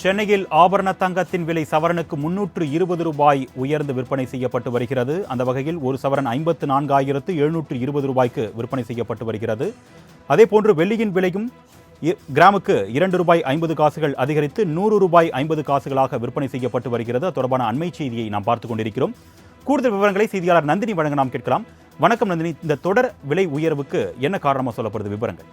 சென்னையில் ஆபரண தங்கத்தின் விலை சவரனுக்கு 320 ரூபாய் உயர்ந்து விற்பனை செய்யப்பட்டு வருகிறது. அந்த வகையில் ஒரு சவரன் 54,720 ரூபாய்க்கு விற்பனை செய்யப்பட்டு வருகிறது. அதேபோன்று வெள்ளியின் விலையும் கிராமுக்கு 2 ரூபாய் 50 காசுகள் அதிகரித்து 100 ரூபாய் 50 காசுகளாக விற்பனை செய்யப்பட்டு வருகிறது. தொடர்பான அண்மை செய்தியை நாம் பார்த்துக் கொண்டிருக்கிறோம். கூடுதல் விவரங்களை செய்தியாளர் நந்தினி வழங்க நாம் கேட்கலாம். வணக்கம் நந்தினி, இந்த தொடர் விலை உயர்வுக்கு என்ன காரணமாக சொல்லப்படுது? விவரங்கள்.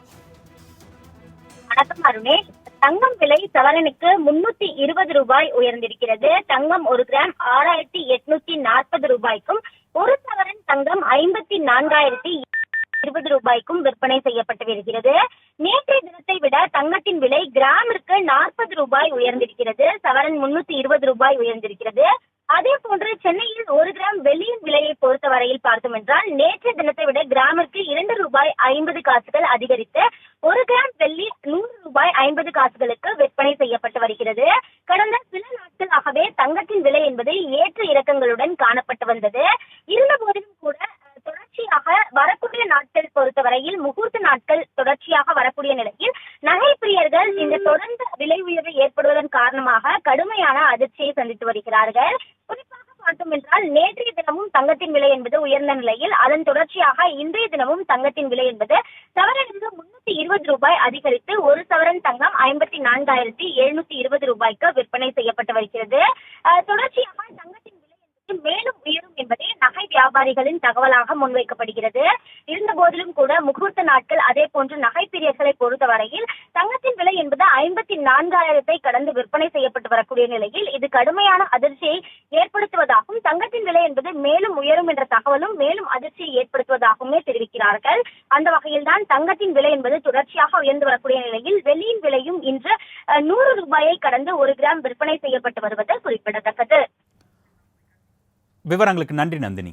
வணக்கம் அருணேஷ். தங்கம் விலை சவரனுக்கு 320 ரூபாய் உயர்ந்திருக்கிறது. தங்கம் ஒரு கிராம் 6,840 ரூபாய்க்கும், ஒரு சவரன் தங்கம் 54,020 ரூபாய்க்கும் விற்பனை செய்யப்பட்டு வருகிறது. நேற்றைய தினத்தை விட தங்கத்தின் விலை கிராமிற்கு 40 ரூபாய் உயர்ந்திருக்கிறது. சவரன் 320 ரூபாய் உயர்ந்திருக்கிறது. அதே போன்று சென்னையில் ஒரு கிராம் வெள்ளியின் விலையை பொறுத்தவரையில் பார்த்தோம் என்றால் நேற்றைய தினத்தை விட கிராமிற்கு 2 ரூபாய் 50 காசுகள் அதிகரித்து ஒரு கிராம் வெள்ளி 100 ரூபாய் 50 காசுகளுக்கு விற்பனை செய்யப்பட்டு வருகிறது. கடந்த சில நாட்களாகவே தங்கத்தின் விலை என்பது ஏற்ற இறக்கங்களுடன் காணப்பட்டு வந்தது. இருந்த போதிலும் கூட தொடர்ச்சியாக வரக்கூடிய நாட்கள் பொறுத்தவரையில் முகூர்த்த நாட்கள் தொடர்ச்சியாக வரக்கூடிய நிலையில் நகை பிரியர்கள் இந்த தொடர்ந்து விலை உயர்வு ஏற்படுவதன் காரணமாக கடுமையான அதிர்ச்சியை சந்தித்து வருகிறார்கள். குறிப்பாக பார்த்தோம் என்றால் நேற்றைய தினமும் தங்கத்தின் விலை என்பது உயர்ந்த நிலையில் அதன் தொடர்ச்சியாக இன்றைய தினமும் தங்கத்தின் விலை என்பது சவரனுக்கு 320 ரூபாய் அதிகரித்து ஒரு சவரன் தங்கம் 54,720 ரூபாய்க்கு விற்பனை செய்யப்பட்டு வருகிறது. தொடர்ச்சியாக தங்கத்தின் விலை என்பது மேலும் உயரும் என்பதே நகை வியாபாரிகளின் தகவலாக முன்வைக்கப்படுகிறது. இருந்த போதிலும் கூட முகூர்த்த நாட்கள் அதே போன்று நகை பிரியர்களை பொறுத்தவரையில் தங்கத்தின் விலை என்பது 54,000 கடந்து விற்பனை செய்யப்பட்டு வரக்கூடிய நிலையில் இது கடுமையான அதிர்ச்சியை ஏற்படுத்துவதாகவும் தங்கத்தின் விலை என்பது மேலும் உயரும் என்ற தகவலும் மேலும் அதிர்ச்சியை ஏற்படுத்துவதாகவுமே தெரிவிக்கிறார்கள். அந்த வகையில் தான் தங்கத்தின் விலை என்பது தொடர்ச்சியாக உயர்ந்து வரக்கூடிய நிலையில் வெள்ளியின் விலையும் இன்று 100 ரூபாயை கடந்து ஒரு கிராம் விற்பனை செய்யப்பட்டு வருவது குறிப்பிடத்தக்கது. விவரங்களுக்கு நன்றி நந்தினி.